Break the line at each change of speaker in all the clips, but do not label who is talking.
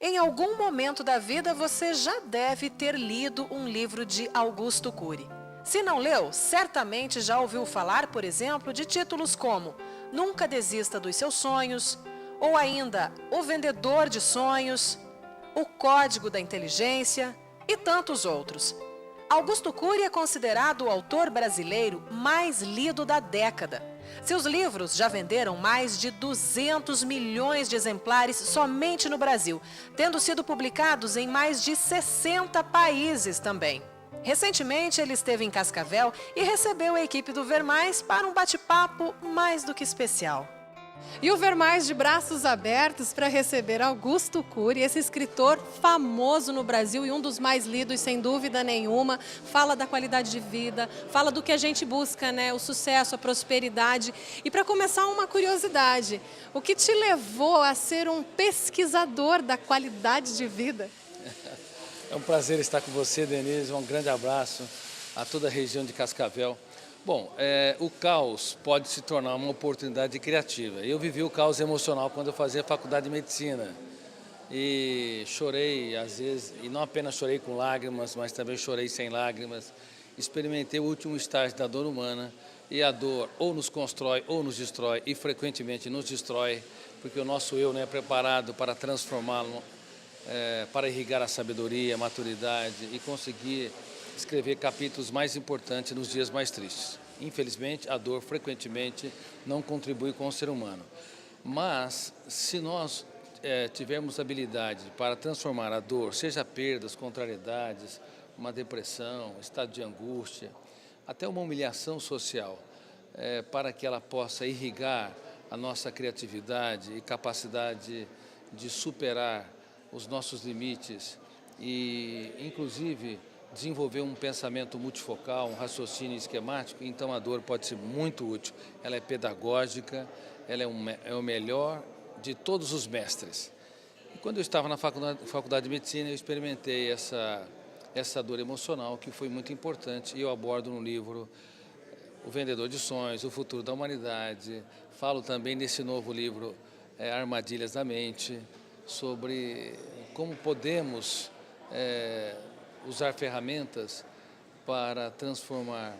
Em algum momento da vida você já deve ter lido um livro de Augusto Cury. Se não leu, certamente já ouviu falar, por exemplo, de títulos como Nunca Desista dos Seus Sonhos, ou ainda O Vendedor de Sonhos, O Código da Inteligência e tantos outros. Augusto Cury é considerado o autor brasileiro mais lido da década. Seus livros já venderam mais de 200 milhões de exemplares somente no Brasil, tendo sido publicados em mais de 60 países também. Recentemente, ele esteve em Cascavel e recebeu a equipe do Ver Mais para um bate-papo mais do que especial.
E o Ver Mais de braços abertos para receber Augusto Cury, esse escritor famoso no Brasil e um dos mais lidos, sem dúvida nenhuma. Fala da qualidade de vida, fala do que a gente busca, né? O sucesso, a prosperidade. E para começar, uma curiosidade: o que te levou a ser um pesquisador da qualidade de vida?
É um prazer estar com você, Denise. Um grande abraço a toda a região de Cascavel. Bom, o caos pode se tornar uma oportunidade criativa. Eu vivi o caos emocional quando eu fazia faculdade de medicina. E chorei, às vezes, e não apenas chorei com lágrimas, mas também chorei sem lágrimas. Experimentei o último estágio da dor humana, e a dor ou nos constrói ou nos destrói, e frequentemente nos destrói, porque o nosso eu não é preparado para transformá-lo, para irrigar a sabedoria, a maturidade e conseguir escrever capítulos mais importantes nos dias mais tristes. Infelizmente, a dor frequentemente não contribui com o ser humano. Mas, se nós tivermos habilidade para transformar a dor, seja perdas, contrariedades, uma depressão, estado de angústia, até uma humilhação social, para que ela possa irrigar a nossa criatividade e capacidade de superar os nossos limites e, inclusive, desenvolver um pensamento multifocal, um raciocínio esquemático, então a dor pode ser muito útil. Ela é pedagógica, ela é o melhor de todos os mestres. E quando eu estava na faculdade de medicina, eu experimentei essa dor emocional, que foi muito importante, e eu abordo no livro O Vendedor de Sonhos, O Futuro da Humanidade. Falo também nesse novo livro, Armadilhas da Mente, sobre como podemos usar ferramentas para transformar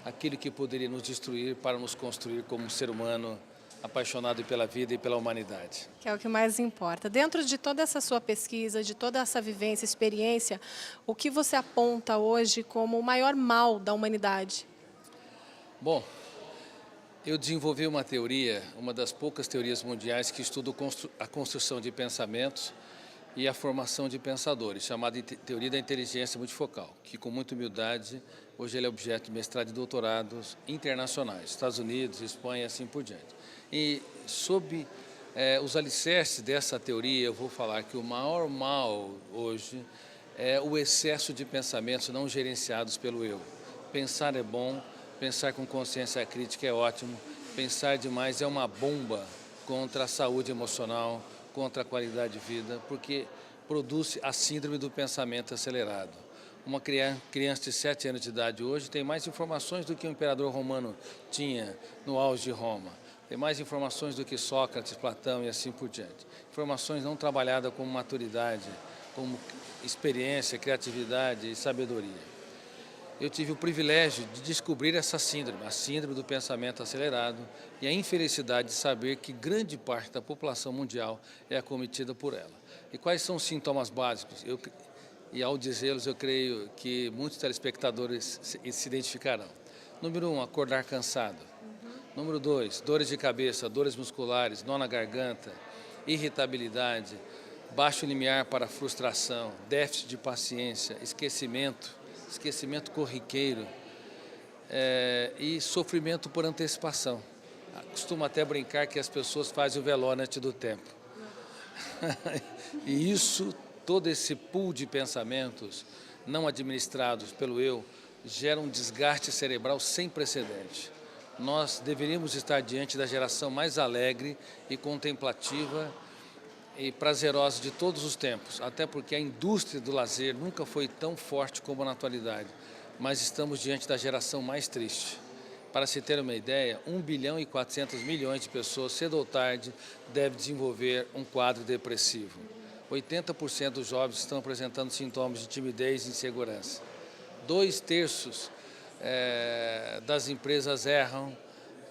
aquilo que poderia nos destruir para nos construir como um ser humano apaixonado pela vida e pela humanidade.
Que é o que mais importa. Dentro de toda essa sua pesquisa, de toda essa vivência, experiência, o que você aponta hoje como o maior mal da humanidade?
Bom, eu desenvolvi uma teoria, uma das poucas teorias mundiais que estuda a construção de pensamentos e a formação de pensadores, chamada de Teoria da Inteligência Multifocal, que com muita humildade, hoje ele é objeto de mestrado e doutorados internacionais, Estados Unidos, Espanha e assim por diante. E sob os alicerces dessa teoria, eu vou falar que o maior mal hoje é o excesso de pensamentos não gerenciados pelo eu. Pensar é bom, pensar com consciência crítica é ótimo, pensar demais é uma bomba contra a saúde emocional, contra a qualidade de vida, porque produz a síndrome do pensamento acelerado. Uma criança de 7 anos de idade hoje tem mais informações do que o imperador romano tinha no auge de Roma. Tem mais informações do que Sócrates, Platão e assim por diante. Informações não trabalhadas como maturidade, como experiência, criatividade e sabedoria. Eu tive o privilégio de descobrir essa síndrome, a síndrome do pensamento acelerado e a infelicidade de saber que grande parte da população mundial é acometida por ela. E quais são os sintomas básicos? E ao dizê-los, eu creio que muitos telespectadores se identificarão. Número 1, acordar cansado. Número 2, dores de cabeça, dores musculares, nó na garganta, irritabilidade, baixo limiar para frustração, déficit de paciência, esquecimento corriqueiro e sofrimento por antecipação. Costumo até brincar que as pessoas fazem o velório antes do tempo. E todo esse pool de pensamentos não administrados pelo eu, gera um desgaste cerebral sem precedente. Nós deveríamos estar diante da geração mais alegre e contemplativa e prazerosa de todos os tempos, até porque a indústria do lazer nunca foi tão forte como na atualidade, mas estamos diante da geração mais triste. Para se ter uma ideia, 1 bilhão e 400 milhões de pessoas, cedo ou tarde, devem desenvolver um quadro depressivo. 80% dos jovens estão apresentando sintomas de timidez e insegurança. 2/3 das empresas erram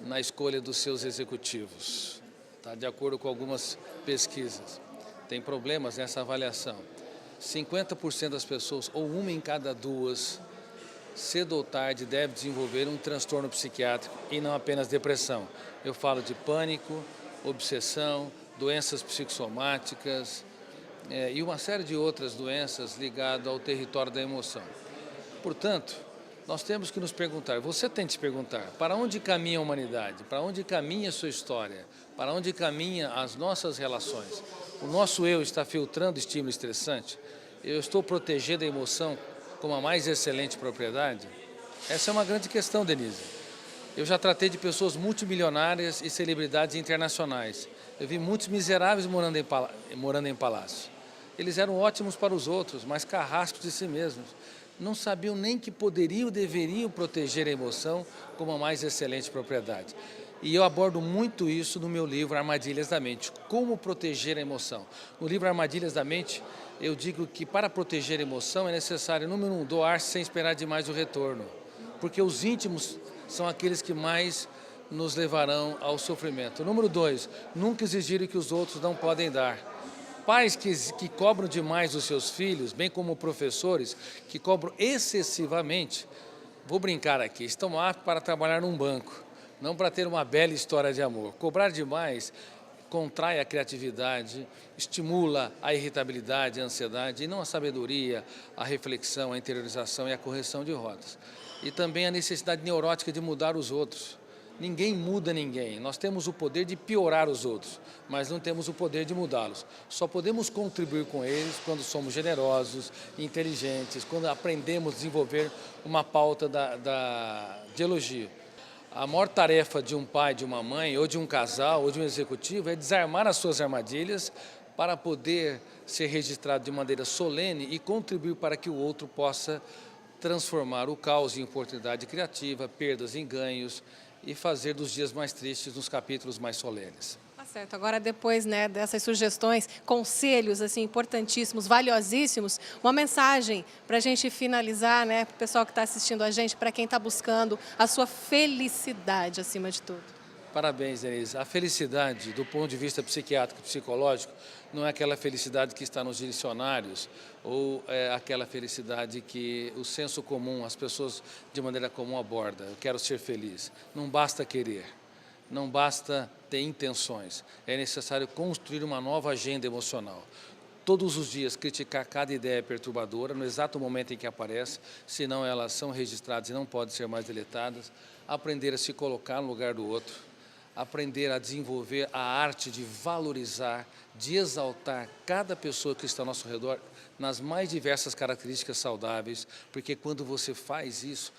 na escolha dos seus executivos, tá? De acordo com algumas pesquisas. Tem problemas nessa avaliação. 50% das pessoas, ou uma em cada duas, cedo ou tarde deve desenvolver um transtorno psiquiátrico e não apenas depressão. Eu falo de pânico, obsessão, doenças psicossomáticas e uma série de outras doenças ligadas ao território da emoção. Portanto, nós temos que nos perguntar, você tem que se perguntar, para onde caminha a humanidade? Para onde caminha a sua história? Para onde caminha as nossas relações? O nosso eu está filtrando estímulo estressante? Eu estou protegendo a emoção como a mais excelente propriedade? Essa é uma grande questão, Denise. Eu já tratei de pessoas multimilionárias e celebridades internacionais. Eu vi muitos miseráveis morando em palácio. Eles eram ótimos para os outros, mas carrascos de si mesmos. Não sabiam nem que poderiam e deveriam proteger a emoção como a mais excelente propriedade. E eu abordo muito isso no meu livro Armadilhas da Mente, como proteger a emoção. No livro Armadilhas da Mente, eu digo que para proteger a emoção é necessário, número 1, doar-se sem esperar demais o retorno. Porque os íntimos são aqueles que mais nos levarão ao sofrimento. Número 2, nunca exigir o que os outros não podem dar. Pais que cobram demais dos seus filhos, bem como professores que cobram excessivamente, vou brincar aqui, estão aptos para trabalhar num banco, não para ter uma bela história de amor. Cobrar demais contrai a criatividade, estimula a irritabilidade, a ansiedade, e não a sabedoria, a reflexão, a interiorização e a correção de rotas. E também a necessidade neurótica de mudar os outros. Ninguém muda ninguém, nós temos o poder de piorar os outros, mas não temos o poder de mudá-los. Só podemos contribuir com eles quando somos generosos, inteligentes, quando aprendemos a desenvolver uma pauta de elogio. A maior tarefa de um pai, de uma mãe, ou de um casal, ou de um executivo é desarmar as suas armadilhas para poder ser registrado de maneira solene e contribuir para que o outro possa transformar o caos em oportunidade criativa, perdas em ganhos, e fazer dos dias mais tristes nos capítulos mais solenes.
Tá certo. Agora, depois, né, dessas sugestões, conselhos assim importantíssimos, valiosíssimos, uma mensagem para a gente finalizar, né, para o pessoal que está assistindo a gente, para quem está buscando a sua felicidade acima de tudo.
Parabéns, Denise. A felicidade, do ponto de vista psiquiátrico e psicológico, não é aquela felicidade que está nos dicionários ou é aquela felicidade que o senso comum, as pessoas de maneira comum abordam. Eu quero ser feliz. Não basta querer, não basta ter intenções. É necessário construir uma nova agenda emocional. Todos os dias criticar cada ideia perturbadora no exato momento em que aparece, senão elas são registradas e não podem ser mais deletadas. Aprender a se colocar no lugar do outro. Aprender a desenvolver a arte de valorizar, de exaltar cada pessoa que está ao nosso redor nas mais diversas características saudáveis, porque quando você faz isso,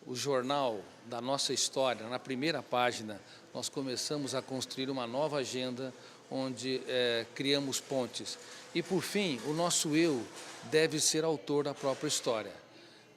o jornal da nossa história, na primeira página, nós começamos a construir uma nova agenda onde criamos pontes. E, por fim, o nosso eu deve ser autor da própria história.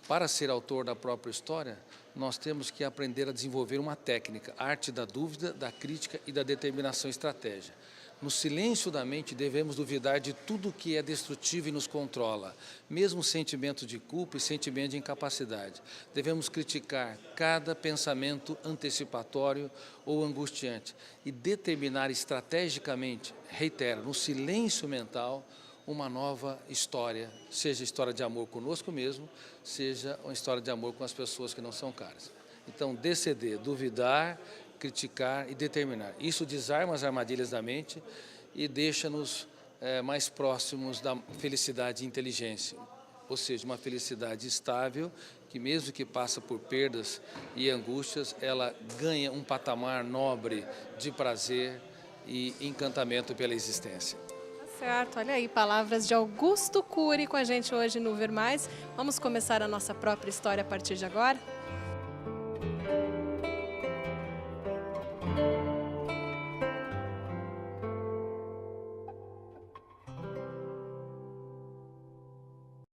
Para ser autor da própria história, nós temos que aprender a desenvolver uma técnica, a arte da dúvida, da crítica e da determinação e estratégia. No silêncio da mente, devemos duvidar de tudo que é destrutivo e nos controla, mesmo sentimento de culpa e sentimento de incapacidade. Devemos criticar cada pensamento antecipatório ou angustiante e determinar estrategicamente, reitero, no silêncio mental, uma nova história, seja história de amor conosco mesmo, seja uma história de amor com as pessoas que não são caras. Então, DCD, duvidar, criticar e determinar. Isso desarma as armadilhas da mente e deixa-nos mais próximos da felicidade e inteligência, ou seja, uma felicidade estável, que mesmo que passa por perdas e angústias, ela ganha um patamar nobre de prazer e encantamento pela existência.
Certo, olha aí, palavras de Augusto Cury com a gente hoje no Ver Mais. Vamos começar a nossa própria história a partir de agora?